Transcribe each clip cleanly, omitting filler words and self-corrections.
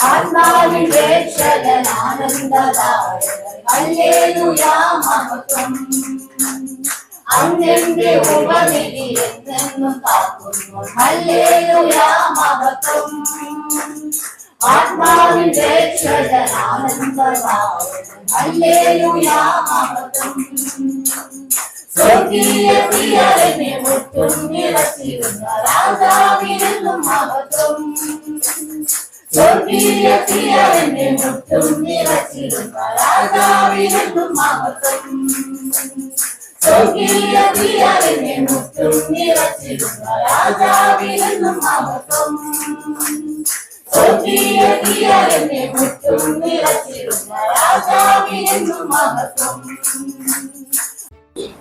ആത്മാവിൻ രക്ഷകനാനന്ദദായകൻ ഹല്ലേലൂയ മഹത്വം. അങ്ങന്റെ ഉപനിധി എന്നെന്നും കാക്കുന്നു ഹല്ലേലൂയ മഹത്വം. ആത്മാവിൻ രക്ഷകനാനന്ദദായകൻ ഹല്ലേലൂയ മഹത്വം. സ്വർഗീയ പ്രിയരനെ മുറ്റും നിറച്ചിരുന്ന രാജാവിനെന്നും മഹത്വം. സ്വർഗീയ പ്രിയരനെ മുറ്റും നിറച്ചിരുന്ന രാജാവിനെന്നും മഹത്വം. സ്വർഗീയ പ്രിയരനെ മുറ്റും നിറച്ചിരുന്ന രാജാവിനെന്നും മഹത്വം. സ്വർഗീയ പ്രിയരനെ മുറ്റും നിറച്ചിരുന്ന രാജാവിനെന്നും മഹത്വം.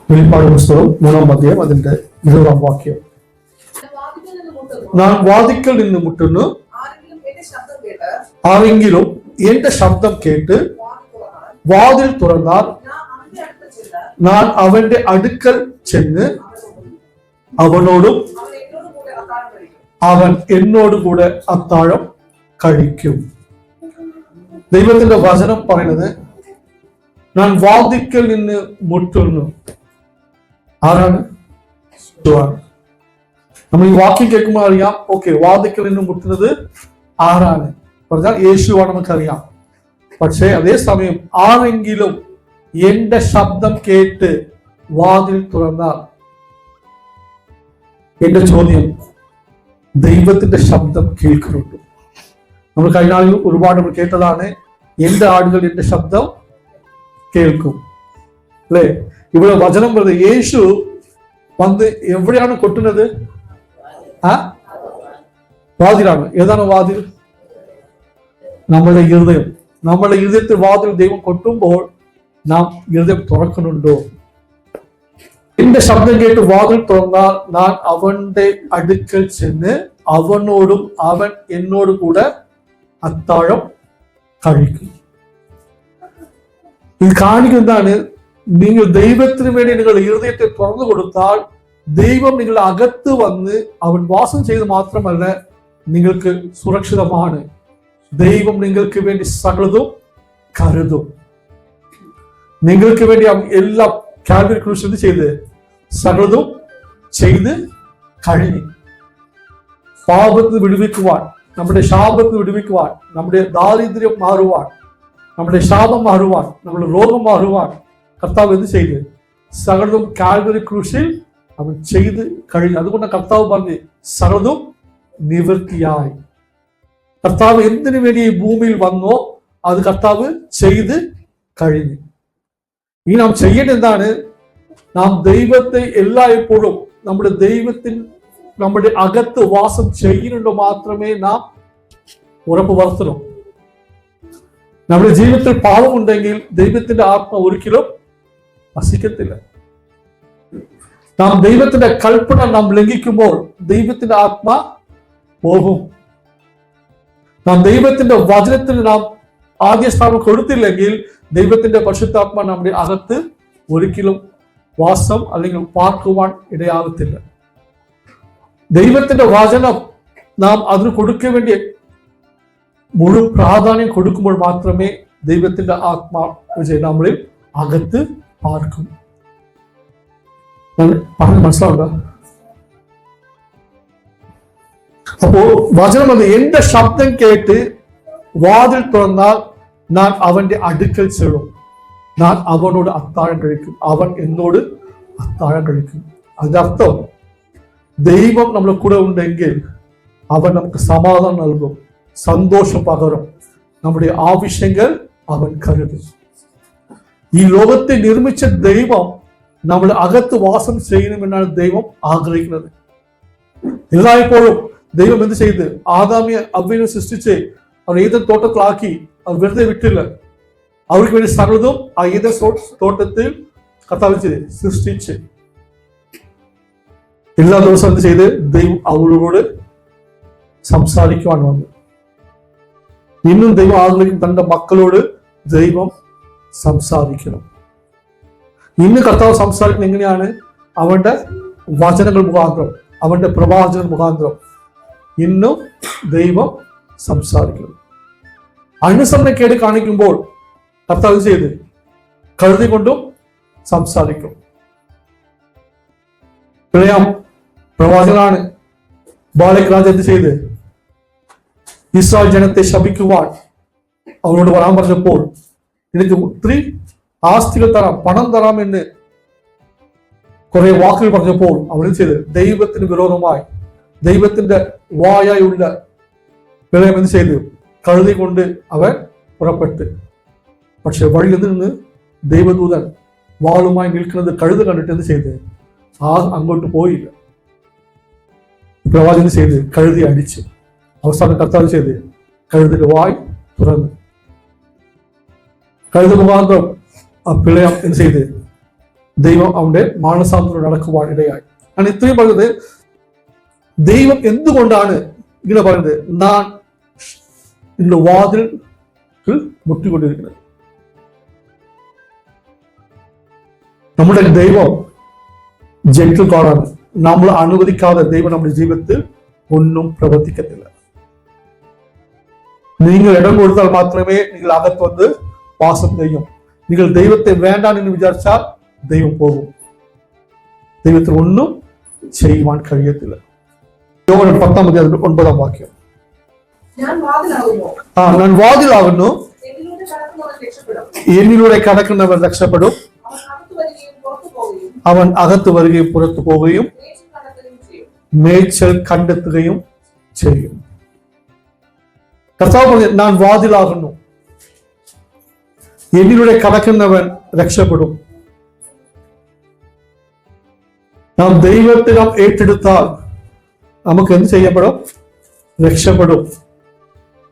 വെളിപ്പാട് പുസ്തകം 3-ാം അധ്യായം അതിന്റെ 20-ാം വാക്യം. ഞാൻ വാതിക്കൽ നിന്ന് മുട്ടുന്നു, ആരെങ്കിലും എന്റെ ശബ്ദം കേട്ട് വാതിൽ തുറന്നാൽ ഞാൻ അവന്റെ അടുക്കൽ ചെന്ന് അവനോടും അവൻ എന്നോട് കൂടെ അത്താഴം കഴിക്കും. ദൈവത്തിന്റെ വചനം പറയുന്നത് ഞാൻ വാതിക്കൽ നിന്ന് മുട്ടുന്നു. ആരാണ്? നമ്മൾ ഈ വാക്യം കേൾക്കുമ്പോൾ അറിയാം, ഓക്കെ, വാതിക്കൽ നിന്ന് മുട്ടുന്നത് ആരാണ് പറഞ്ഞാൽ യേശുവാണ്, നമുക്കറിയാം. പക്ഷേ അതേസമയം ആരെങ്കിലും എന്റെ ശബ്ദം കേട്ട് വാതിൽ തുറന്നാൽ, എന്റെ ചോദ്യം, ദൈവത്തിന്റെ ശബ്ദം കേൾക്കുന്നുണ്ട്? നമ്മൾ കഴിഞ്ഞ ആളുകൾ ഒരുപാട് നമ്മൾ കേട്ടതാണ്, എന്റെ ആടുകൾ എന്റെ ശബ്ദം കേൾക്കും, അല്ലെ? ഇവിടെ വചനം പറയുന്നത് യേശു വന്ന് എവിടെയാണ് കൊട്ടുന്നത്? വാതിലാണ്. ഏതാണ് വാതിൽ? നമ്മുടെ ഹൃദയം. നമ്മുടെ ഹൃദയത്തിൽ വാതിൽ ദൈവം കൊട്ടുമ്പോൾ നാം ഹൃദയം തുറക്കുന്നുണ്ടോ? എന്റെ ശബ്ദം കേട്ട് വാതിൽ തുറന്നാൽ ഞാൻ അവന്റെ അടുക്കൽ ചെന്ന് അവനോടും അവൻ എന്നോട് കൂടെ അത്താഴം കഴിക്കും. ഇത് കാണിക്കുന്നതാണ്, നിങ്ങൾ ദൈവത്തിന് വേണ്ടി നിങ്ങൾ ഹൃദയത്തെ തുറന്നു കൊടുത്താൽ ദൈവം നിങ്ങളുടെ അകത്ത് വന്ന് അവൻ വാസം ചെയ്ത് മാത്രമല്ല, നിങ്ങൾക്ക് സുരക്ഷിതമാണ്. ദൈവം നിങ്ങൾക്ക് വേണ്ടി സകലതും കരുതും. നിങ്ങൾക്ക് വേണ്ടി എല്ലാം കാൽവരി ക്രൂശിൽ ചെയ്ത് സകലതും ചെയ്ത് കഴിഞ്ഞു. പാപത്തിന് വിടുവിക്കുവാൻ, നമ്മുടെ ശാപത്തിന് വിടുവിക്കുവാൻ, നമ്മുടെ ദാരിദ്ര്യം മാറുവാൻ, നമ്മുടെ ശാപം മാറുവാൻ, നമ്മുടെ രോഗം മാറുവാൻ കർത്താവ് എന്ത് ചെയ്ത്? സകലതും കാൽവരി ക്രൂശിൽ അവൻ ചെയ്ത് കഴിഞ്ഞു. അതുകൊണ്ട് കർത്താവ് പറഞ്ഞ് സകലതും നിവൃത്തിയായി. കർത്താവ് എന്തിനു വേണ്ടി ഈ ഭൂമിയിൽ വന്നോ അത് കർത്താവ് ചെയ്ത് കഴിഞ്ഞു. ഇനി നാം ചെയ്യേണ്ടത് എന്താണ്? നാം ദൈവത്തെ എല്ലായ്പ്പോഴും നമ്മുടെ അകത്ത് വാസം ചെയ്യുന്നുണ്ടോ മാത്രമേ നാം ഉറപ്പ് വരുത്തണം. നമ്മുടെ ജീവിതത്തിൽ പാപമുണ്ടെങ്കിൽ ദൈവത്തിന്റെ ആത്മ ഒരിക്കലും വസിക്കത്തില്ല. നാം ദൈവത്തിന്റെ കൽപ്പന നാം ലംഘിക്കുമ്പോൾ ദൈവത്തിന്റെ ആത്മ പോകും. നാം ദൈവത്തിന്റെ വചനത്തിന് നാം ആദ്യ സ്ഥാനം കൊടുത്തില്ലെങ്കിൽ ദൈവത്തിന്റെ പരിശുദ്ധാത്മ നമ്മുടെ അകത്ത് ഒരിക്കലും വാസം അല്ലെങ്കിൽ പാർക്കുവാൻ ഇടയാകത്തില്ല. ദൈവത്തിന്റെ വചനം നാം അതിന് കൊടുക്കാൻ വേണ്ടി മുഴുവൻ പ്രാധാന്യം കൊടുക്കുമ്പോൾ മാത്രമേ ദൈവത്തിന്റെ ആത്മാവ് നമ്മളിൽ അകത്ത് പാർക്കും. പറഞ്ഞ് മനസ്സിലാവുക? അപ്പോ വചനം അത് എന്റെ ശബ്ദം കേട്ട് വാതിൽ തുറന്നാൽ ഞാൻ അവന്റെ അടുക്കൽ ചെല്ലും, ഞാൻ അവനോട് അത്താഴം കഴിക്കും, അവൻ എന്നോട് അത്താഴം കഴിക്കും. അതിന്റെ അർത്ഥം ദൈവം നമ്മുടെ കൂടെ ഉണ്ടെങ്കിൽ അവൻ നമുക്ക് സമാധാനം നൽകും, സന്തോഷം പകരും, നമ്മുടെ ആവശ്യങ്ങൾ അവൻ കരുതും. ഈ ലോകത്തെ നിർമ്മിച്ച ദൈവം നമ്മുടെ അകത്ത് വാസം ചെയ്യണമെന്നാണ് ദൈവം ആഗ്രഹിക്കുന്നത്. എല്ലായ്പ്പോഴും ദൈവം എന്ത് ചെയ്ത്? ആദാമിയെ അവ്വയെ സൃഷ്ടിച്ച് അവർ ഏതൻ തോട്ടത്തിലാക്കി, അവർ വെറുതെ വിട്ടില്ല. അവർക്ക് വേണ്ടി സകലതും ആ ഏതൻ തോട്ടത്തിൽ കർത്താവ് സൃഷ്ടിച്ച് എല്ലാ ദിവസവും എന്ത് ചെയ്ത്? ദൈവം അവരോട് സംസാരിക്കുവാൻ വന്നു. ഇന്നും ദൈവം ആഗ്രഹിക്കും തന്റെ മക്കളോട് ദൈവം സംസാരിക്കണം. ഇന്ന് കർത്താവ് സംസാരിക്കുന്നത് എങ്ങനെയാണ്? അവന്റെ വചനങ്ങൾ മുഖാന്തരം, അവന്റെ പ്രവാചകൻ മുഖാന്തരം ഇന്നും ദൈവം സംസാരിക്കണം. അനുസരണക്കേട് കാണിക്കുമ്പോൾ കർത്താവ് ചെയ്ത് കഴുതി കൊണ്ടും സംസാരിക്കും. പിഴയാം പ്രവാചകനാണ്. ബാലക് രാജ എന്ത് ചെയ്ത് ഇസ്രായേൽ ജനത്തെ ശപിക്കുവാൻ അവരോട് വരാൻ പറഞ്ഞപ്പോൾ എനിക്ക് ഒത്തിരി ആസ്തികൾ തരാം, പണം തരാം എന്ന് കുറെ വാക്കുകൾ പറഞ്ഞപ്പോൾ അവൻ ചെയ്ത് ദൈവത്തിന് വിരോധമായി ദൈവത്തിന്റെ വായായുള്ള പിഴയം എന്ത് ചെയ്തു കഴുതി കൊണ്ട് അവൻ പുറപ്പെട്ട്. പക്ഷെ വഴിയിൽ നിന്ന് ദൈവദൂതൻ വാളുമായി നിൽക്കുന്നത് കഴുത കണ്ടിട്ട് എന്ത് ചെയ്ത് അങ്ങോട്ട് പോയില്ല. പ്രവാചകൻ ചെയ്ത് കഴുതി അടിച്ച് അവസാനം കർത്താവ് ചെയ്ത് കഴുതിന്റെ വായ് തുറന്ന് കഴുത മുഖാന്തരം ആ പിഴയം എന്ത് ചെയ്ത് ദൈവം അവന്റെ മാനസാന്തരം നടക്കുവാൻ ഇടയായി. ഞാൻ ഇത്രയും പറഞ്ഞത് ദൈവം എന്തുകൊണ്ടാണ് ഇങ്ങനെ പറയുന്നത്, ഞാൻ ഇന്ന് വാതിൽ മുട്ടിക്കൊണ്ടിരിക്കുന്നത്. നമ്മുടെ ദൈവം ജെന്റിൽ ഗോഡാണ്. നമ്മൾ അനുവദിക്കാതെ ദൈവം നമ്മുടെ ജീവിതത്തിൽ ഒന്നും പ്രവർത്തിക്കത്തില്ല. നിങ്ങൾ ഇടം കൊടുത്താൽ മാത്രമേ നിങ്ങൾ അകത്ത് വന്ന് വാസം ചെയ്യും. നിങ്ങൾ ദൈവത്തെ വേണ്ടാന്ന് വിചാരിച്ചാൽ ദൈവം പോകും. ദൈവത്തിന് ഒന്നും ചെയ്യുവാൻ കഴിയത്തില്ല. യോഹന്നാൻ 10:9 വാക്യം. ഞാൻ വാതിലാകുന്നു, എന്നിലൂടെ കടക്കുന്നവർ രക്ഷപ്പെടും. അവൻ അകത്ത് വരികയും പുറത്തു പോവുകയും മേച്ചൽ കണ്ടെത്തുകയും ചെയ്യും. കർത്താവ് പറഞ്ഞു, ഞാൻ വാതിലാകുന്നു, എന്നിലൂടെ കടക്കുന്നവൻ രക്ഷപ്പെടും. നാം ദൈവത്തെ നാം ഏറ്റെടുത്താൽ നമുക്ക് എന്ത് ചെയ്യപ്പെടും? രക്ഷപ്പെടും.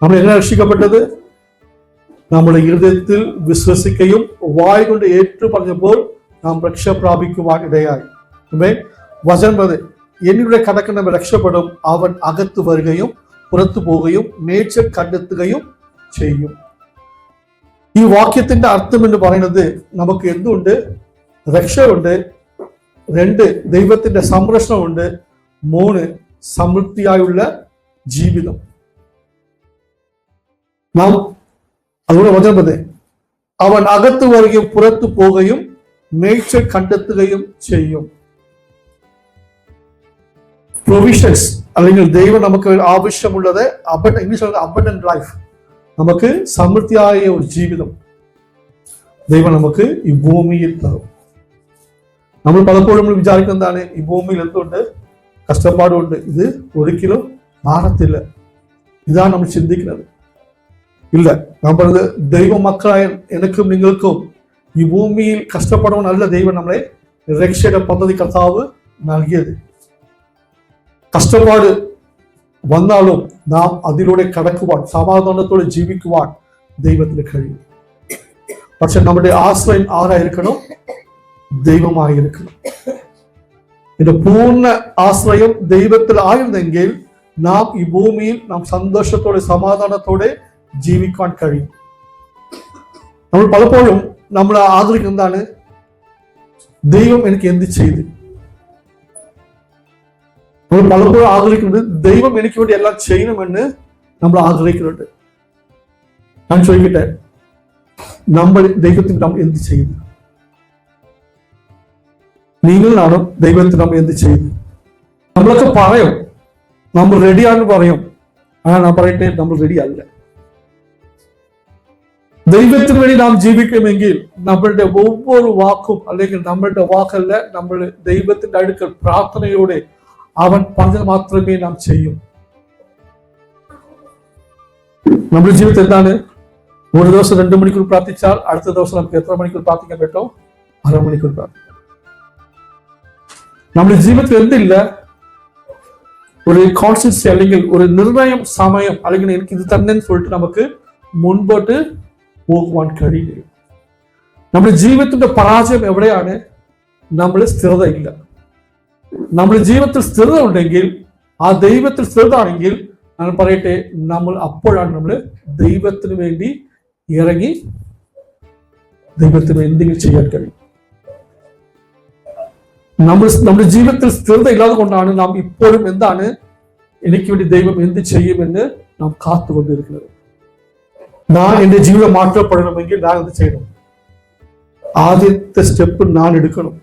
നമ്മൾ എങ്ങനെ രക്ഷിക്കപ്പെട്ടത്? നമ്മുടെ ഹൃദയത്തിൽ വിശ്വസിക്കുകയും വായ് കൊണ്ട് ഏറ്റു പറഞ്ഞപ്പോൾ നാം രക്ഷ പ്രാപിക്കുവാൻ ഇടയായി. വചനം പറഞ്ഞത് എന്നിലൂടെ കടക്കുന്നവൻ രക്ഷപ്പെടും. അവൻ അകത്ത് വരികയും പുറത്തു പോവുകയും മേച്ചൽ കണ്ടെത്തുകയും ചെയ്യും. ഈ വാക്യത്തിന്റെ അർത്ഥം എന്ന് പറയുന്നത് നമുക്ക് എന്തുണ്ട്? രക്ഷയുണ്ട്. 2 ദൈവത്തിന്റെ സംരക്ഷണമുണ്ട്. 3 സമൃദ്ധിയായുള്ള ജീവിതം. നാം അതുകൂടെ വചനം പറഞ്ഞത് അവൻ അകത്ത് വരികയും പുറത്തു പോവുകയും മേച്ചൽ കണ്ടെത്തുകയും ചെയ്യും. പ്രൊവിഷൻസ് അല്ലെങ്കിൽ ദൈവം നമുക്ക് ആവശ്യമുള്ളത് ഇംഗ്ലീഷ് അബണ്ടന്റ് ലൈഫ്, നമുക്ക് സമൃദ്ധിയായ ഒരു ജീവിതം ദൈവം നമുക്ക് ഈ ഭൂമിയിൽ തരും. നമ്മൾ പലപ്പോഴും നമ്മൾ വിചാരിക്കുന്നതാണ് ഈ ഭൂമിയിൽ എന്തുണ്ട്? കഷ്ടപ്പാടുണ്ട്, ഇത് ഒരിക്കലും മാറത്തില്ല. ഇതാണ് നമ്മൾ ചിന്തിക്കുന്നത്. ഇല്ല, ഞാൻ പറഞ്ഞത് ദൈവ മക്കളായ എനിക്കും നിങ്ങൾക്കും ഈ ഭൂമിയിൽ കഷ്ടപ്പെടണമെന്നല്ല ദൈവം നമ്മളെ രക്ഷയുടെ പദ്ധതി കർത്താവ് നൽകിയത്. കഷ്ടപ്പാട് വന്നാലും നാം അതിലൂടെ കടക്കുവാൻ സമാധാനത്തോടെ ജീവിക്കുവാൻ ദൈവത്തിന് കഴിയും. പക്ഷെ നമ്മുടെ ആശ്രയം ആരായിരിക്കണം? ദൈവമായിരിക്കണം. ഇതിന്റെ പൂർണ്ണ ആശ്രയം ദൈവത്തിൽ ആയിരുന്നെങ്കിൽ നാം ഈ ഭൂമിയിൽ നാം സന്തോഷത്തോടെ സമാധാനത്തോടെ ജീവിക്കാൻ കഴിയും. നമ്മൾ പലപ്പോഴും നമ്മൾ ആഗ്രഹിക്കുന്ന എന്താണ്? ദൈവം എനിക്ക് എന്ത് ചെയ്തു? നമ്മൾ പലപ്പോഴും ആഗ്രഹിക്കുന്നത് ദൈവം എനിക്ക് വേണ്ടി എല്ലാം ചെയ്യണമെന്ന് നമ്മൾ ആഗ്രഹിക്കുന്നുണ്ട്. ഞാൻ ചോദിക്കട്ടെ, നമ്മൾ ദൈവത്തിന് നാം എന്ത് ചെയ്തു? നിങ്ങളാണ് ദൈവത്തിന് നാം എന്ത് ചെയ്തു? നമ്മളൊക്കെ പറയും നമ്മൾ റെഡിയാണെന്ന് പറയും. ഞാൻ പറയട്ടെ, നമ്മൾ റെഡി അല്ല. ദൈവത്തിന് വേണ്ടി നാം ജീവിക്കുമെങ്കിൽ നമ്മളുടെ ഒവ്വൊരു വാക്കും അല്ലെങ്കിൽ നമ്മളുടെ വാക്കല്ല, നമ്മൾ ദൈവത്തിന്റെ അടുക്കൽ പ്രാർത്ഥനയോടെ അവൻ പറഞ്ഞത് മാത്രമേ നാം ചെയ്യും. നമ്മുടെ ജീവിതത്തിൽ എന്താണ്? ഒരു ദിവസം 2 മണിക്കൂർ പ്രാർത്ഥിച്ചാൽ അടുത്ത ദിവസം നമുക്ക് എത്ര മണിക്കൂർ പ്രാർത്ഥിക്കാൻ പറ്റും? 1/2 മണിക്കൂർ പ്രാർത്ഥിക്കാം. നമ്മുടെ ജീവിതത്തിൽ എന്തില്ല? ഒരു കോൺസ്റ്റൻസി അല്ലെങ്കിൽ ഒരു നിർണയം സമയം അല്ലെങ്കിൽ എനിക്ക് ഇത് തന്നെ சொல்லிட்டு നമുക്ക് മുൻപോട്ട് പോകുവാൻ കഴിയില്ല. നമ്മുടെ ജീവിതത്തിന്റെ പരാജയം എവിടെയാണ്? നമ്മൾ സ്ഥിരതയില്ല. നമ്മുടെ ജീവിതത്തിൽ സ്ഥിരത ഉണ്ടെങ്കിൽ, ആ ദൈവത്തിൽ സ്ഥിരത ആണെങ്കിൽ ഞാൻ പറയട്ടെ, നമ്മൾ അപ്പോഴാണ് നമ്മൾ ദൈവത്തിന് വേണ്ടി ഇറങ്ങി ദൈവത്തിന് എന്തെങ്കിലും ചെയ്യാൻ കഴിയും. നമ്മുടെ ജീവിതത്തിൽ സ്ഥിരത ഇല്ലാതെ കൊണ്ടാണ് നാം ഇപ്പോഴും എന്താണ് എനിക്ക് വേണ്ടി ദൈവം എന്ത് ചെയ്യുമെന്ന് നാം കാത്തുകൊണ്ടിരിക്കുന്നത്. ഞാൻ എന്റെ ജീവിതം മാറ്റപ്പെടണമെങ്കിൽ ഞാൻ എന്ത് ചെയ്യണം? ആദ്യത്തെ സ്റ്റെപ്പ് ഞാൻ എടുക്കണം.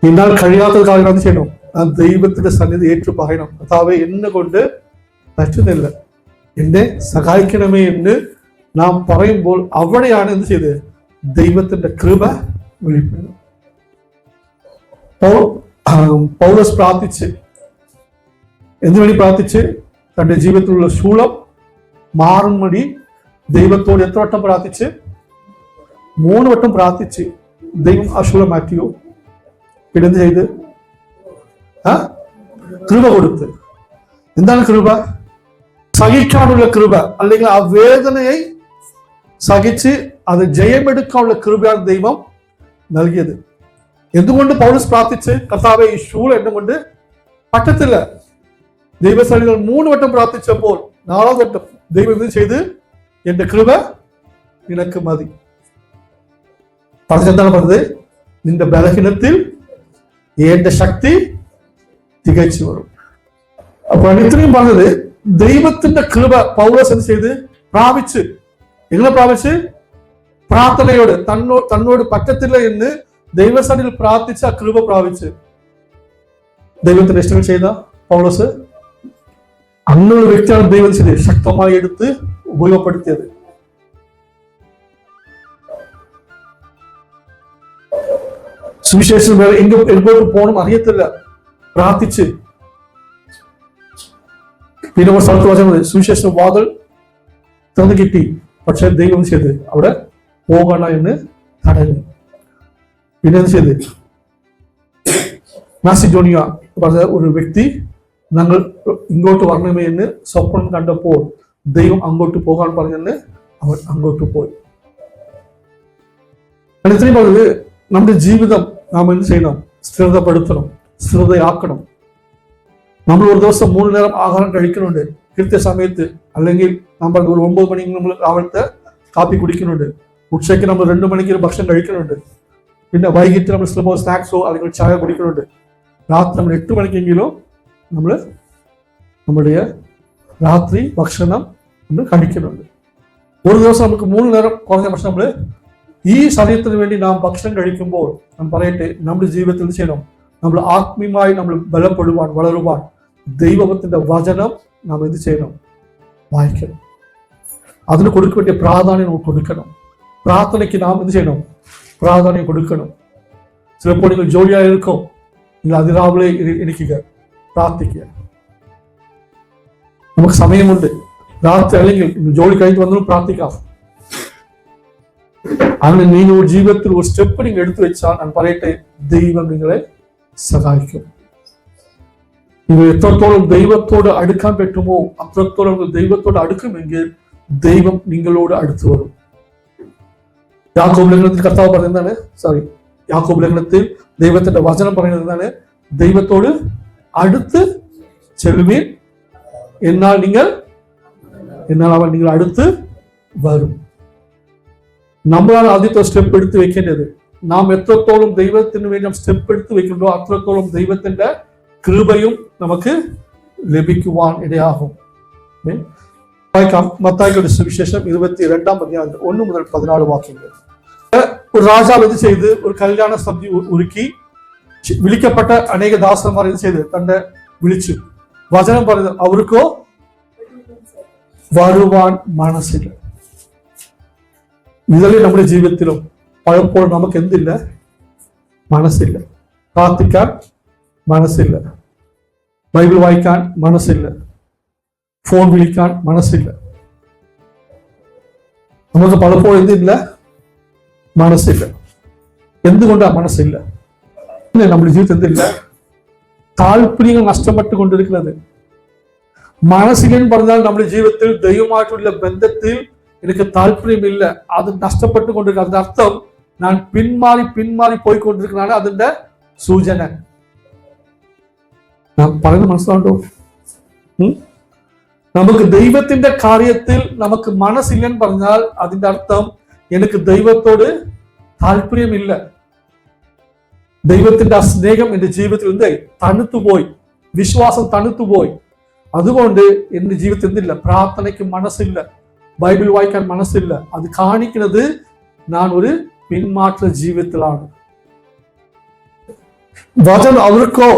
എന്നാൽ കഴിയാത്ത കാര്യം എന്ത് ചെയ്യണം? ഞാൻ ദൈവത്തിന്റെ സന്നിധി ഏറ്റു പറയണം. കർത്താവേ, എന്നെ കൊണ്ട് പറ്റുന്നില്ല, എന്നെ സഹായിക്കണമേ എന്ന് നാം പറയുമ്പോൾ അവിടെയാണ് എന്ത് ചെയ്തത്? ദൈവത്തിന്റെ കൃപ വെളിപ്പെടുന്നത്. പൗലോസ് പ്രാർത്ഥിച്ച് എന്തുവേണ്ടി പ്രാർത്ഥിച്ച്? തന്റെ ജീവിതത്തിലുള്ള ശൂലം മാറും വഴി ദൈവത്തോട് എത്ര വട്ടം പ്രാർത്ഥിച്ച്? 3 വട്ടം പ്രാർത്ഥിച്ച് ദൈവം ആ ശൂലം മാറ്റിയോ? പിന്നെ എന്ത് ചെയ്ത്? കൃപ കൊടുത്ത്. എന്താണ് കൃപ? സഹിക്കാനുള്ള കൃപ, അല്ലെങ്കിൽ ആ വേദനയെ സഹിച്ച് അത് ജയമെടുക്കാനുള്ള കൃപയാണ് ദൈവം നൽകിയത്. എന്തുകൊണ്ട് പൗലോസ് പ്രാർത്ഥിച്ച്, കർത്താവേ, ഈ ശൂലം എന്നെ കൊണ്ട് പറ്റത്തില്ല? ദൈവസന്നിധിയിൽ 3 വട്ടം പ്രാർത്ഥിച്ചപ്പോൾ 4ാം വട്ടം ദൈവം എന്ത് ചെയ്ത്? എന്റെ കൃപ നിനക്ക് മതി. പറഞ്ഞെന്താണ് പറഞ്ഞത്? നിന്റെ ബലഹീനത്തിൽ എന്റെ ശക്തി തികച്ചു വരും. അപ്പൊ ഇത്രയും പറഞ്ഞത് ദൈവത്തിന്റെ കൃപ പൗലോസ് എന്ത് ചെയ്ത്? പ്രാപിച്ച്. എങ്ങനെ പ്രാപിച്ച്? പ്രാർത്ഥനയോട്. തന്നോട് പറ്റത്തില്ല എന്ന് ദൈവസന്നിധിയിൽ പ്രാർത്ഥിച്ച ആ കൃപ പ്രാപിച്ച് ദൈവത്തിന്റെ ഇഷ്ടങ്ങൾ ചെയ്ത പൗലോസ് അങ്ങനെയുള്ള വ്യക്തിയാണ് ദൈവം ചെയ്ത് ശക്തമായി എടുത്ത് ഉപയോഗപ്പെടുത്തിയത്. സുവിശേഷം എങ്ങോട്ട് പോകണം അറിയത്തില്ല, പ്രാർത്ഥിച്ച്. പിന്നെ ഒരു സ്ഥലത്ത് വാചകം സുവിശേഷം വാതിൽ തുറന്നു കിട്ടി, പക്ഷെ ദൈവം ചെയ്ത് അവിടെ പോകണ എന്ന് തടഞ്ഞു. പിന്നെ എന്ത് ചെയ്ത്? മാസിഡോണിയ പറഞ്ഞ ഒരു വ്യക്തി ഞങ്ങൾ ഇങ്ങോട്ട് വരണമേ എന്ന് സ്വപ്നം കണ്ടപ്പോൾ ദൈവം അങ്ങോട്ട് പോകാൻ പറഞ്ഞെന്ന് അവൻ അങ്ങോട്ട് പോയി. ഇത്രയും പറഞ്ഞത് നമ്മുടെ ജീവിതം നാം എന്ത് ചെയ്യണം? സ്ഥിരതപ്പെടുത്തണം, സ്ഥിരതയാക്കണം. നമ്മൾ ഒരു ദിവസം 3 നേരം ആഹാരം കഴിക്കുന്നുണ്ട് കൃത്യസമയത്ത്, അല്ലെങ്കിൽ നമ്മൾ ഒരു 9 മണിക്ക് നമ്മൾ രാവിലത്തെ കാപ്പി കുടിക്കുന്നുണ്ട്, ഉച്ചയ്ക്ക് നമ്മൾ 2 മണിക്ക് ഭക്ഷണം കഴിക്കുന്നുണ്ട്, പിന്നെ വൈകിട്ട് നമ്മൾ ചിലപ്പോൾ സ്നാക്സോ അല്ലെങ്കിൽ ചായ കുടിക്കുന്നുണ്ട്, രാത്രി നമ്മൾ 8 മണിക്കെങ്കിലും നമ്മൾ നമ്മുടെ രാത്രി ഭക്ഷണം നമ്മൾ കഴിക്കുന്നുണ്ട്. ഒരു ദിവസം നമുക്ക് 3 നേരം കുറഞ്ഞ ഭക്ഷണം നമ്മൾ ഈ ശരീരത്തിന് വേണ്ടി നാം ഭക്ഷണം കഴിക്കുമ്പോൾ നാം പറയട്ടെ, നമ്മുടെ ജീവിതത്തിൽ ചെയ്യണം, നമ്മൾ ആത്മീയമായി നമ്മൾ ബലപ്പെടുവാൻ, വളരുവാൻ ദൈവത്തിന്റെ വചനം നാം എന്ത് ചെയ്യണം? വായിക്കണം. അതിന് കൊടുക്ക വേണ്ടിയ പ്രാധാന്യം നമുക്ക് കൊടുക്കണം. പ്രാർത്ഥനയ്ക്ക് നാം എന്ത് ചെയ്യണം? പ്രാധാന്യം കൊടുക്കണം. ചിലപ്പോൾ നിങ്ങൾ ജോലിയായിരിക്കും, നിങ്ങൾ അതിരാവിലെ എണീക്കുക, പ്രാർത്ഥിക്കുക. നമുക്ക് സമയമുണ്ട്, രാത്രി അല്ലെങ്കിൽ ജോലി കഴിഞ്ഞ് വന്നാലും പ്രാർത്ഥിക്കാം. അങ്ങനെ നിങ്ങൾ ജീവിതത്തിൽ ഒരു സ്റ്റെപ്പ് നിങ്ങൾ എടുത്തു വെച്ചാൽ ഞാൻ പറയട്ടെ, ദൈവം നിങ്ങളെ സഹായിക്കും. നിങ്ങൾ എത്രത്തോളം ദൈവത്തോട് അടുക്കാൻ പറ്റുമോ അത്രത്തോളം ദൈവത്തോട് അടുക്കുമെങ്കിൽ ദൈവം നിങ്ങളോട് അടുത്തു വരും. യാക്കോബ് ലേഖനത്തിൽ കർത്താവ് പറയുന്നതാണ്, യാക്കോബ് ലേഖനത്തിൽ ദൈവത്തിന്റെ വചനം പറയുന്നത് എന്താണ്? ദൈവത്തോട് അടുത്ത് ചെല്ലുവീൻ, എന്നാൽ അവൻ നിങ്ങൾ അടുത്ത് വരും. നമ്മളാണ് ആദ്യത്തെ സ്റ്റെപ്പ് എടുത്ത് വെക്കേണ്ടത്. നാം എത്രത്തോളം ദൈവത്തിന് വേണ്ടി നാം സ്റ്റെപ്പ് എടുത്ത് വെക്കുന്നുണ്ടോ അത്രത്തോളം ദൈവത്തിന്റെ കൃപയും നമുക്ക് ലഭിക്കുവാൻ ഇടയാകും. വായിക്കാം മത്തായിയുടെ സുവിശേഷം 22-ാം അധ്യായം 1 മുതൽ 14 വാക്യങ്ങൾ. ഒരു രാജാവ് ഇത് ചെയ്ത് ഒരു കല്യാണ സദ്യ ഒരുക്കി വിളിക്കപ്പെട്ട അനേക ദാസന്മാർ ഇത് ചെയ്ത് തന്റെ വിളിച്ചു. വചനം പറയുന്നത് അവർക്കോ വരുവാൻ മനസ്സില്ല. ഇതല്ലേ നമ്മുടെ ജീവിതത്തിലും പലപ്പോഴും നമുക്ക് എന്തില്ല? മനസ്സില്ല. പ്രാർത്ഥിക്കാൻ മനസ്സില്ല, ബൈബിൾ വായിക്കാൻ മനസ്സില്ല, ഫോൺ വിളിക്കാൻ മനസ്സില്ല. നമുക്ക് പലപ്പോഴും എന്തില്ല? മനസ്സില്ല. എന്തുകൊണ്ടാ മനസ്സില്ല? നമ്മുടെ ജീവിതത്തിൽ എന്തില്ല? താല്പര്യങ്ങൾ നഷ്ടപ്പെട്ടുകൊണ്ടിരിക്കുന്നത്. മനസ്സിലെന്ന് പറഞ്ഞാൽ നമ്മുടെ ജീവിതത്തിൽ ദൈവമായിട്ടുള്ള ബന്ധത്തിൽ എനിക്ക് താല്പര്യമില്ല, അത് നഷ്ടപ്പെട്ടുകൊണ്ടിരിക്കുക. അതിന്റെ അർത്ഥം ഞാൻ പിന്മാറി പോയിക്കൊണ്ടിരിക്കുന്നതാണ് അതിന്റെ സൂചന. ഞാൻ പറയുന്നത് മനസ്സിലാണ്ടോ? നമുക്ക് ദൈവത്തിന്റെ കാര്യത്തിൽ നമുക്ക് മനസ്സില്ലെന്ന് പറഞ്ഞാൽ അതിന്റെ അർത്ഥം എനിക്ക് ദൈവത്തോട് താല്പര്യമില്ല. ദൈവത്തിന്റെ ആ സ്നേഹം എന്റെ ജീവിതത്തിൽ എന്തായി? തണുത്തുപോയി, വിശ്വാസം തണുത്തുപോയി. അതുകൊണ്ട് എന്റെ ജീവിതത്തിൽ എന്തില്ല, പ്രാർത്ഥനയ്ക്ക് മനസ്സില്ല, ബൈബിൾ വായിക്കാൻ മനസ്സില്ല. അത് കാണിക്കുന്നത് ഞാൻ ഒരു പിന്മാറ്റ ജീവിതത്തിലാണ്. വചനം അവർക്കോ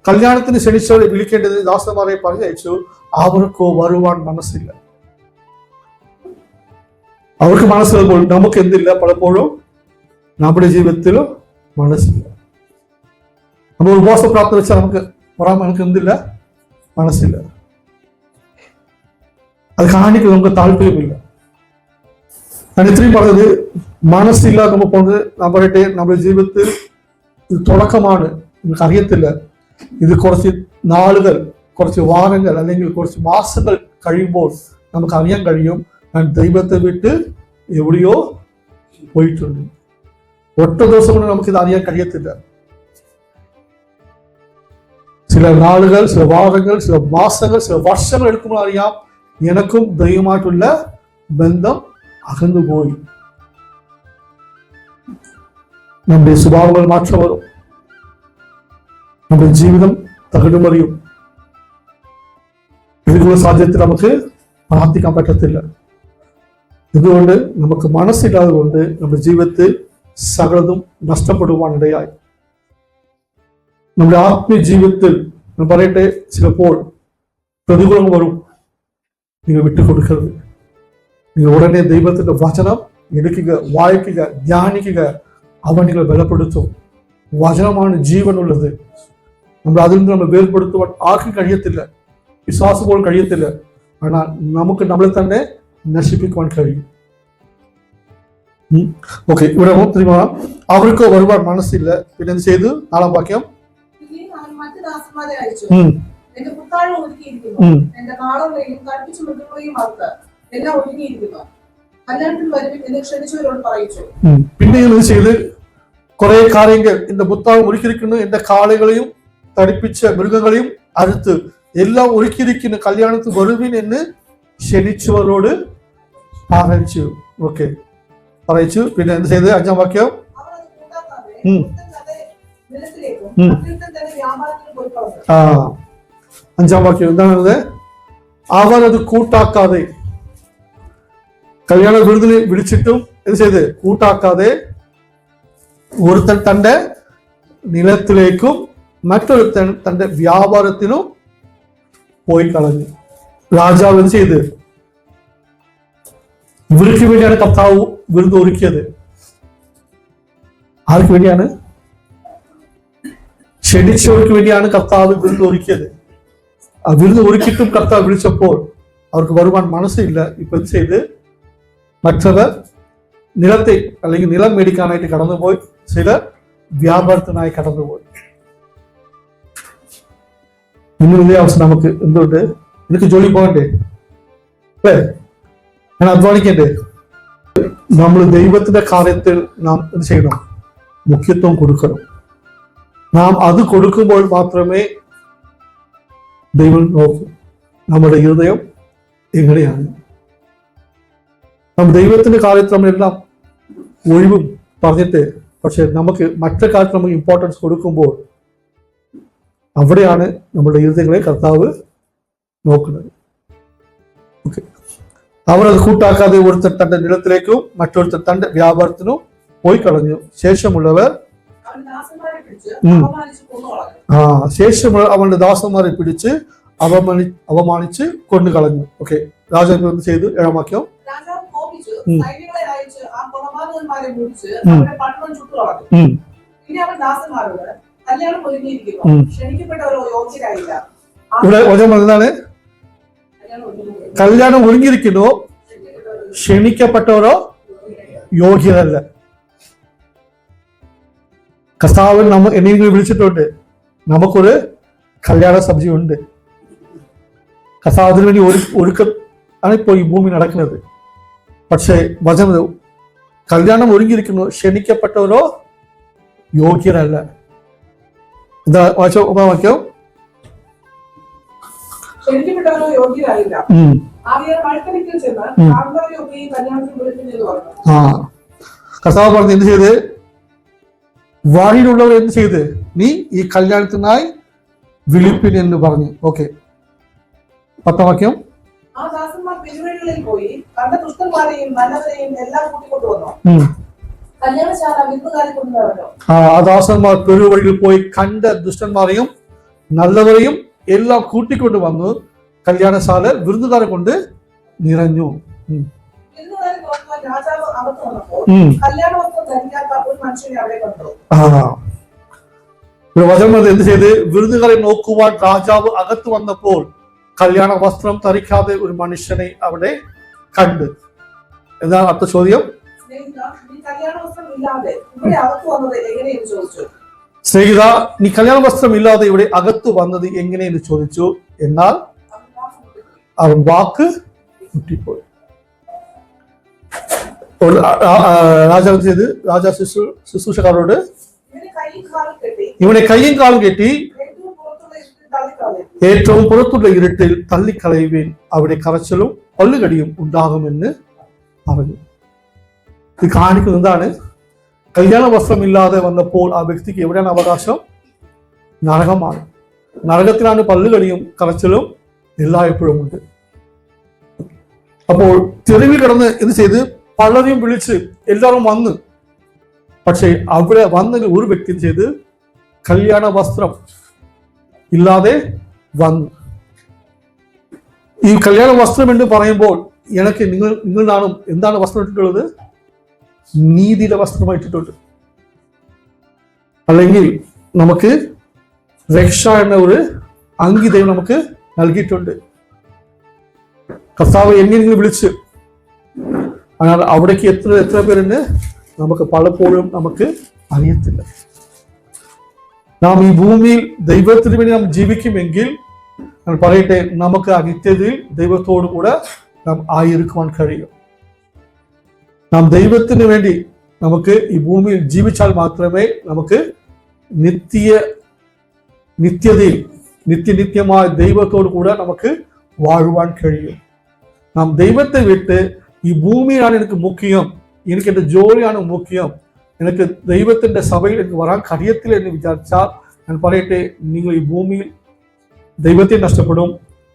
കല്യാണത്തിന് ക്ഷണിച്ചവരെ വിളിക്കേണ്ടത് ദാസന്മാരെ പറഞ്ഞയച്ചു, അവർക്കോ വരുവാൻ മനസ്സില്ല. അവർക്ക് മനസ്സിലുമ്പോൾ നമുക്ക് എന്തില്ല, പലപ്പോഴും നമ്മുടെ ജീവിതത്തിലും മനസ്സില്ല. നമ്മൾ ഉപവാസ പ്രാർത്ഥന വെച്ചാൽ നമുക്ക് പറയാൻ നമുക്ക് എന്തില്ല, മനസ്സില്ല. അത് കാണിക്കാൻ നമുക്ക് താല്പര്യമില്ല. ഞാൻ ഇത്രയും പറഞ്ഞത് മനസ്സില്ല നമ്മൾ പോകുന്നത്. ഞാൻ പറയട്ടെ, നമ്മുടെ ജീവിതത്തിൽ ഇത് തുടക്കമാണ്, നിങ്ങൾക്ക് അറിയത്തില്ല. ഇത് കുറച്ച് നാളുകൾ, കുറച്ച് വാരങ്ങൾ അല്ലെങ്കിൽ കുറച്ച് മാസങ്ങൾ കഴിയുമ്പോൾ നമുക്ക് അറിയാൻ കഴിയും, ഞാൻ ദൈവത്തെ വിട്ട് എവിടെയോ പോയിട്ടുണ്ട്. ഒറ്റ ദിവസം കൊണ്ട് നമുക്കിത് അറിയാൻ കഴിയത്തില്ല. ചില നാളുകൾ, ചില വാരങ്ങൾ, ചില മാസങ്ങൾ, ചില വർഷങ്ങൾ എടുക്കുമ്പോൾ അറിയാം എനക്കും ദൈവമായിട്ടുള്ള ബന്ധം അകന്നുപോയി. നമ്മുടെ സ്വഭാവങ്ങൾ മാറ്റം വരും, നമ്മുടെ ജീവിതം തകരുമറിയും. ഇതിനുള്ള സാഹചര്യത്തിൽ നമുക്ക് പ്രാർത്ഥിക്കാൻ പറ്റത്തില്ല. ഇതുകൊണ്ട് നമുക്ക് മനസ്സില്ലാതെ കൊണ്ട് നമ്മുടെ ജീവിതത്തിൽ സകലതും നഷ്ടപ്പെടുവാനിടയായി. നമ്മുടെ ആത്മീയ ജീവിതത്തിൽ ഞാൻ പറയട്ടെ, ചിലപ്പോൾ പ്രതികൂലം വരും. നിങ്ങൾ വിട്ടുകൊടുക്കരുത്. നിങ്ങൾ ഉടനെ ദൈവത്തിന്റെ വചനം എടുക്കുക, വായിക്കുക, ധ്യാനിക്കുക. അവൻ നിങ്ങളെ ബലപ്പെടുത്തും. വചനമാണ് ജീവനുള്ളത്. നമ്മൾ അതിൽ നിന്ന് നമ്മൾ വേർപെടുത്തുവാൻ ആർക്കും കഴിയത്തില്ല, വിശ്വാസം പോലും കഴിയത്തില്ല. ஆனால் നമുക്ക് നമ്മളെ തന്നെ നശിപ്പിക്കുവാൻ കഴിയും. ഓക്കെ, ഇവിടെ தெரியுமா, അവർക്ക് ഒരുപാട് മനസ്സില്ല. പിന്നെ എന്ത് ചെയ്തു? നാലാം വാക്യം, പിന്നെ എന്ത് ചെയ്ത് കുറെ കാര്യങ്ങൾ இந்த புத்தாளம் ഒരുക്കിയിരിക്കുന്നു. എന്റെ കാളുകളെയും തടിപ്പിച്ച മൃഗങ്ങളെയും അറുത്ത് എല്ലാം ഒരുക്കിയിരിക്കുന്നു, കല്യാണത്തിൽ വരുവിൻ എന്ന് ക്ഷണിച്ചവരോട് പറയിച്ചു. ഓക്കെ, പറയിച്ചു. പിന്നെ എന്ത് ചെയ്ത്? അഞ്ചാം വാക്യം, അഞ്ചാം വാക്യം എന്താണത്? അവർ അത് കൂട്ടാക്കാതെ, കല്യാണ വിരുന്നിൽ വിളിച്ചിട്ടും എന്ത് ചെയ്ത്? കൂട്ടാക്കാതെ ഒരുത്തൻ തന്റെ നിലത്തിലേക്കും മറ്റൊരുത്തൻ തന്റെ വ്യാപാരത്തിനും പോയി കളഞ്ഞു. രാജാവ് എന്ത് ചെയ്ത്? ഇവർക്ക് വേണ്ടിയാണ് കർത്താവ് വിരുന്ന് ഒരുക്കിയത്. ആർക്ക് വേണ്ടിയാണ്? ക്ഷണിച്ചവർക്ക് വേണ്ടിയാണ് കർത്താവ് വിരുന്ന് ഒരുക്കിയത്. ആ വിരുന്ന് ഒരുക്കിയിട്ടും കർത്താവ് വിളിച്ചപ്പോൾ അവർക്ക് വരുവാൻ മനസ്സില്ല. ഇപ്പൊ എന്ത് ചെയ്ത്? മറ്റവർ നിലത്തെ അല്ലെങ്കിൽ നിലം മേടിക്കാനായിട്ട് കടന്നുപോയി, ചിലർ വ്യാപാരത്തിനായി കടന്നുപോയി. ഇന്ന് ഇതേ അവസ്ഥ നമുക്ക്. എന്തുകൊണ്ട്? എനിക്ക് ജോലി പോകണ്ടേ? അല്ലേ? ഞാൻ അധ്വാനിക്കണ്ടേ? നമ്മൾ ദൈവത്തിന്റെ കാര്യത്തിൽ നാം എന്ത് ചെയ്യണം? മുഖ്യത്വം കൊടുക്കണം. നാം അത് കൊടുക്കുമ്പോൾ മാത്രമേ ദൈവം നോക്കൂ നമ്മുടെ ഹൃദയം എങ്ങനെയാണ്. നാം ദൈവത്തിന്റെ കാര്യത്തിൽ നമ്മളെല്ലാം ഒഴിവും പറഞ്ഞിട്ട്, പക്ഷെ നമുക്ക് മറ്റു കാര്യത്തിൽ നമുക്ക് ഇമ്പോർട്ടൻസ് കൊടുക്കുമ്പോൾ അവിടെയാണ് നമ്മുടെ ഹൃദയങ്ങളെ കർത്താവ് നോക്കുന്നത്. ഓക്കെ, അവർ അത് കൂട്ടാക്കാതെ ഒരുത്തൻ തന്റെ നിലത്തിലേക്കും മറ്റൊരുത്തൻ തന്റെ വ്യാപാരത്തിനും പോയി കളഞ്ഞു. ശേഷമുള്ളവർ ശേഷമുള്ള അവന്റെ ദാസന്മാരെ പിടിച്ച് അവമാനിച്ച് കൊണ്ടു കളഞ്ഞു. ഓക്കെ, രാജാവ് എന്ത് ചെയ്തു? ഏഴാം വാക്യം, ഇവിടെ വചനം എന്താണ്? കല്യാണം ഒരുങ്ങിയിരിക്കുന്നു, ക്ഷണിക്കപ്പെട്ടവരോ യോഗ്യരല്ല. കർത്താവ് എന്നെങ്കിലും വിളിച്ചിട്ടുണ്ട്. നമുക്കൊരു കല്യാണ സബ്ജി ഉണ്ട്. കർത്താവ് അതിനു വേണ്ടി ഒരുക്കം ആണ് ഇപ്പോൾ ഈ ഭൂമി നടക്കുന്നത്. പക്ഷേ വചനം കല്യാണം ഒരുങ്ങിയിരിക്കുന്നു, ക്ഷണിക്കപ്പെട്ടവരോ യോഗ്യരല്ല. എന്താ വാക്യം? കർത്താവ് പറഞ്ഞു എന്ത് ചെയ്ത്? വാഴിയിലുള്ളവർ എന്ത് ചെയ്ത്? നീ ഈ കല്യാണത്തിനായി വിളിപ്പിൻ എന്ന് പറഞ്ഞു. ഓക്കെ, 10ാം വാക്യം. ആ ദാസന്മാർ പെരുവഴികളിൽ പോയി കണ്ട ദുഷ്ടന്മാരെയും നല്ലവരെയും എല്ലാം കൂട്ടിക്കൊണ്ടുവന്നു. കല്യാണശാല വിരുന്നുകാരെ കൊണ്ടുവരല്ലോ. ആ ദാസന്മാർ പെരുവഴിയിൽ പോയി കണ്ട ദുഷ്ടന്മാരെയും നല്ലവരെയും എല്ലാം കൂട്ടിക്കൊണ്ട് വന്നു. കല്യാണശാല വിരുന്നുകാരെ കൊണ്ട് നിറഞ്ഞു. വിരുന്നുകാരെ തുറക്കുവാൻ രാജാവ് അകത്ത് വന്നപ്പോൾ കല്യാണ വസ്ത്രം ധരിക്കാത്ത ഒരു മനുഷ്യനെ അവിടെ കണ്ടു. വചനം എന്ത് ചെയ്ത്? വിരുന്നുകാരെ നോക്കുവാൻ രാജാവ് അകത്ത് വന്നപ്പോൾ കല്യാണ വസ്ത്രം ധരിക്കാതെ ഒരു മനുഷ്യനെ അവിടെ കണ്ട്. എന്താണ് അടുത്ത ചോദ്യം? സ്നേഹിത, നീ കല്യാണ വസ്ത്രം ഇല്ലാതെ ഇവിടെ അകത്ത് വന്നത് എങ്ങനെയെന്ന് ചോദിച്ചു. എന്നാൽ അവൻ വാക്ക് മുട്ടിപ്പോയി. രാജാവ് ചെയ്ത് രാജാ ശുശ്രൂഷക്കാരോട് ഇവനെ കയ്യും കാലും കെട്ടി ഏറ്റവും പുറത്തുള്ള ഇരുട്ടിൽ തള്ളിക്കളയുവേൻ, അവിടെ കരച്ചിലും പല്ലുകടിയും ഉണ്ടാകുമെന്ന് പറഞ്ഞു. ഇത് കാണിക്കുന്നത് എന്താണ്? കല്യാണ വസ്ത്രമില്ലാതെ വന്നപ്പോൾ ആ വ്യക്തിക്ക് എവിടെയാണ് അവകാശം? നരകമാണ്. നരകത്തിലാണ് പല്ലുകടിയും കരച്ചിലും എല്ലായ്പ്പോഴും ഉണ്ട്. അപ്പോൾ തെരുവിൽ കിടന്ന് എന്ത് ചെയ്ത്? പലരെയും വിളിച്ച് എല്ലാവരും വന്ന്. പക്ഷെ അവിടെ വന്നതിൽ ഒരു വ്യക്തി ചെയ്ത് കല്യാണ വസ്ത്രം ഇല്ലാതെ വന്നു. ഈ കല്യാണ വസ്ത്രം എന്ന് പറയുമ്പോൾ എനിക്ക് നിങ്ങളാണ് എന്താണ് വസ്ത്രം ഇട്ടിട്ടുള്ളത്? നീതിയുടെ വസ്ത്രമായിട്ടിട്ടുണ്ട്. അല്ലെങ്കിൽ നമുക്ക് രക്ഷ എന്ന ഒരു അംഗീതയും നമുക്ക് നൽകിയിട്ടുണ്ട്. കർത്താവ് എങ്ങനെ വിളിച്ച് അതിനാൽ അവിടേക്ക് എത്ര പേരുണ്ട് നമുക്ക് പലപ്പോഴും നമുക്ക് അറിയത്തില്ല. നാം ഈ ഭൂമിയിൽ ദൈവത്തിന് വേണ്ടി നാം ജീവിക്കുമെങ്കിൽ ഞാൻ പറയട്ടെ, നമുക്ക് ആ നിത്യതയിൽ ദൈവത്തോടു കൂടെ നാം ആയിരിക്കുവാൻ കഴിയും. നാം ദൈവത്തിന് വേണ്ടി നമുക്ക് ഈ ഭൂമിയിൽ ജീവിച്ചാൽ മാത്രമേ നമുക്ക് നിത്യതയിൽ നിത്യമായ ദൈവത്തോടു കൂടെ നമുക്ക് വാഴുവാൻ കഴിയും. നാം ദൈവത്തെ വിട്ട് ഈ ഭൂമിയാണ് എനിക്ക് മുഖ്യം, എനിക്ക് എൻ്റെ ജോലിയാണ് മുഖ്യം, എനിക്ക് ദൈവത്തിന്റെ സഭയിൽ എനിക്ക് വരാൻ കഴിയത്തില്ല എന്ന് വിചാരിച്ചാൽ ഞാൻ പറയട്ടെ, നിങ്ങൾ ഈ ഭൂമിയിൽ ദൈവത്തെ നഷ്ടപ്പെടും,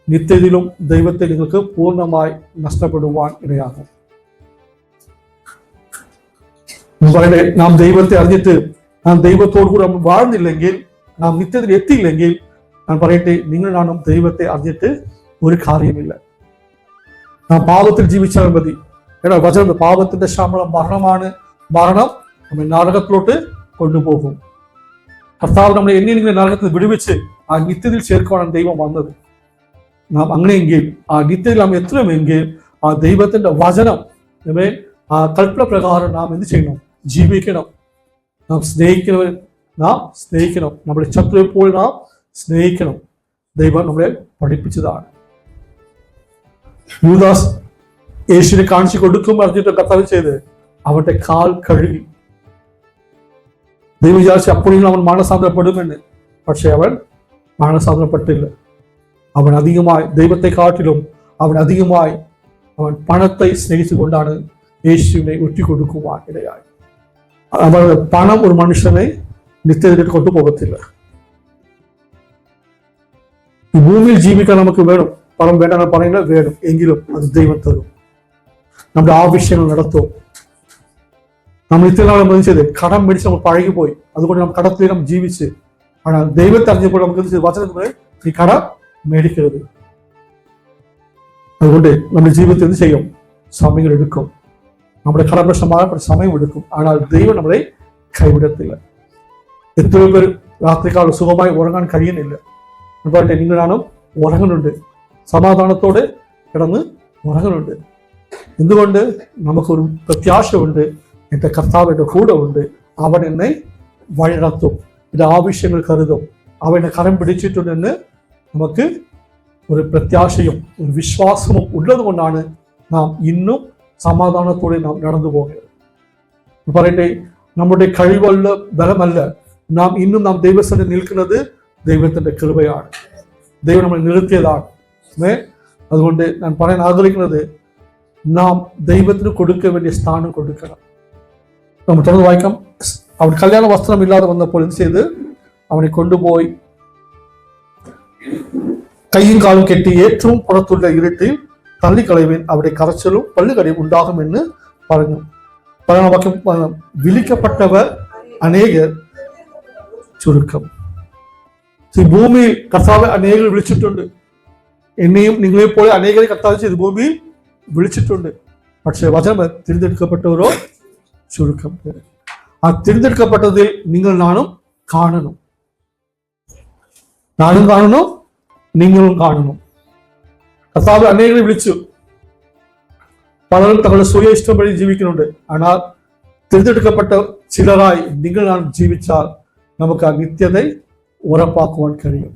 നിത്യതയിലും ദൈവത്തെ നിങ്ങൾക്ക് പൂർണ്ണമായി നഷ്ടപ്പെടുവാൻ ഇടയാകും. പറയട്ടെ, നാം ദൈവത്തെ അറിഞ്ഞിട്ട് നാം ദൈവത്തോടു കൂടെ വാഴുന്നില്ലെങ്കിൽ, നാം നിത്യതയിൽ എത്തിയില്ലെങ്കിൽ ഞാൻ പറയട്ടെ, നിങ്ങളാണ് ദൈവത്തെ അറിഞ്ഞിട്ട് ഒരു കാര്യമില്ല. നാം പാപത്തിൽ ജീവിച്ചാൽ മതി. എടാ വചനം, പാപത്തിന്റെ ശമ്പളം മരണമാണ്, മരണം നമ്മെ നരകത്തിലോട്ട് കൊണ്ടുപോകും. കർത്താവ് നമ്മളെ എന്നെങ്കിലും നരകത്തിൽ വിടുവിച്ച് ആ നിത്യതയിൽ ചേർക്കുവാനാണ് ദൈവം വന്നത്. നാം അങ്ങനെയെങ്കിൽ ആ നിത്യതയിൽ നാം എത്രയുമെങ്കിൽ ആ ദൈവത്തിന്റെ വചനം ആ കൽപ്പന പ്രകാരം നാം എന്ത് ചെയ്യണം? ജീവിക്കണം. നാം സ്നേഹിക്കണം. നമ്മുടെ ശത്രുവെ പോലെ നാം സ്നേഹിക്കണം. ദൈവം നമ്മളെ പഠിപ്പിച്ചതാണ്. യൂദാസ് യേശുവിനെ കാണിച്ചു കൊടുക്കും പറഞ്ഞിട്ട് കർത്താവ് ചെയ്ത് അവന്റെ കാൽ കഴുകി. ദൈവം വിചാരിച്ച് അപ്പോഴും അവൻ മാനസാന്തരപ്പെടുമെന്ന്. പക്ഷെ അവൻ മാനസാന്തരപ്പെട്ടില്ല. അവൻ അധികമായി ദൈവത്തെക്കാട്ടിലും അധികമായി അവൻ പണത്തെ സ്നേഹിച്ചുകൊണ്ടാണ് യേശുവിനെ ഒറ്റിക്കൊടുക്കുവാൻ ഇടയായി. അവരുടെ പണം ഒരു മനുഷ്യനെ നിത്യതയിലേക്ക് കൊണ്ടുപോകത്തില്ല. ഈ ഭൂമിയിൽ ജീവിക്കാൻ നമുക്ക് വേണം. പണം വേണ്ട പറയുന്നത് വേണം, എങ്കിലും അത് ദൈവം തരും. നമ്മുടെ ആവശ്യങ്ങൾ നടത്തും. നമ്മൾ ഇത്രനാളും ചെയ്ത് കടം മേടിച്ച് നമ്മൾ പഴകിപ്പോയി. അതുകൊണ്ട് നമ്മൾ കടത്തിൽ നാം ജീവിച്ച് ദൈവത്തെ അറിഞ്ഞപ്പോൾ നമുക്ക് വചനത്തിലൂടെ ഈ കടം മേടിക്കരുത്. അതുകൊണ്ട് നമ്മുടെ ജീവിതത്തിൽ എന്ത് ചെയ്യും? സമയങ്ങൾ എടുക്കും. നമ്മുടെ കടപ്രശ്നമായ സമയം എടുക്കും. ஆனால் ദൈവം നമ്മളെ കൈവിടത്തില്ല. എത്രയോ പേർ രാത്രിക്കാലം സുഖമായി ഉറങ്ങാൻ കഴിയുന്നില്ല. അതുപോലെ നിങ്ങളാണ് ഉറങ്ങുന്നുണ്ട്, സമാധാനത്തോടെ കിടന്ന് ഉറങ്ങുന്നുണ്ട്. എന്തുകൊണ്ട്? നമുക്കൊരു പ്രത്യാശയുണ്ട്. എൻ്റെ കർത്താവ് എൻ്റെ കൂടെ ഉണ്ട്. അവൻ എന്നെ വഴി നടത്തും, എൻ്റെ ആവശ്യങ്ങൾ കരുതും, അവനെ കരം പിടിച്ചിട്ടുണ്ടെന്ന് നമുക്ക് ഒരു പ്രത്യാശയും ഒരു വിശ്വാസവും ഉള്ളത് കൊണ്ടാണ് നാം ഇന്നും സമാധാനത്തോടെ നാം നടന്നു പോകുന്നത്. പറയട്ടെ, നമ്മുടെ കഴിവല്ല, ബലമല്ല. നാം ഇന്നും ദൈവസ്ഥയിൽ നിൽക്കുന്നത് ദൈവത്തിന്റെ കൃപയാണ്. ദൈവം നമ്മളെ നിർത്തിയതാണ്. അതുകൊണ്ട് ഞാൻ പറയാൻ ആഗ്രഹിക്കുന്നത്, നാം ദൈവത്തിന് കൊടുക്കാൻ വേണ്ടിയ സ്ഥാനം കൊടുക്കണം. നമ്മൾ തുറന്ന് വായിക്കാം. അവൻ കല്യാണ വസ്ത്രം ഇല്ലാതെ വന്നപ്പോൾ എന്ത് ചെയ്ത്? അവനെ കൊണ്ടുപോയി കൈയും കാലും കെട്ടി ഏറ്റവും പുറത്തുള്ള ഇരുട്ടിൽ തള്ളിക്കളയുവാൻ അവിടെ കരച്ചിലും പല്ലുകടിയും ഉണ്ടാകുമെന്ന് പറഞ്ഞു. വാക്യം വിളിക്കപ്പെട്ടവർ അനേകർ, ചുരുക്കം. ഭൂമിയിൽ കർത്താവ് അനേകർ വിളിച്ചിട്ടുണ്ട്. എന്നെയും നിങ്ങളെ പോലെ അനേകരെ കർത്താവ് ചെയ്ത് ഭൂമിയിൽ വിളിച്ചിട്ടുണ്ട്. പക്ഷെ വചനം തിരഞ്ഞെടുക്കപ്പെട്ടവരോ ചുരുക്കം പേര്. ആ തിരഞ്ഞെടുക്കപ്പെട്ടതിൽ നിങ്ങൾ നാനും കാണണം. നാനും കാണണം, നിങ്ങളും കാണണം. കർത്താവ് അനേകരെ വിളിച്ചു. പലരും തങ്ങളുടെ സ്വയ ഇഷ്ടം വഴി ജീവിക്കുന്നുണ്ട്. എന്നാൽ തിരഞ്ഞെടുക്കപ്പെട്ട ചിലരായി നിങ്ങൾ നാം ജീവിച്ചാൽ നമുക്ക് ആ നിത്യത ഉറപ്പാക്കുവാൻ കഴിയും.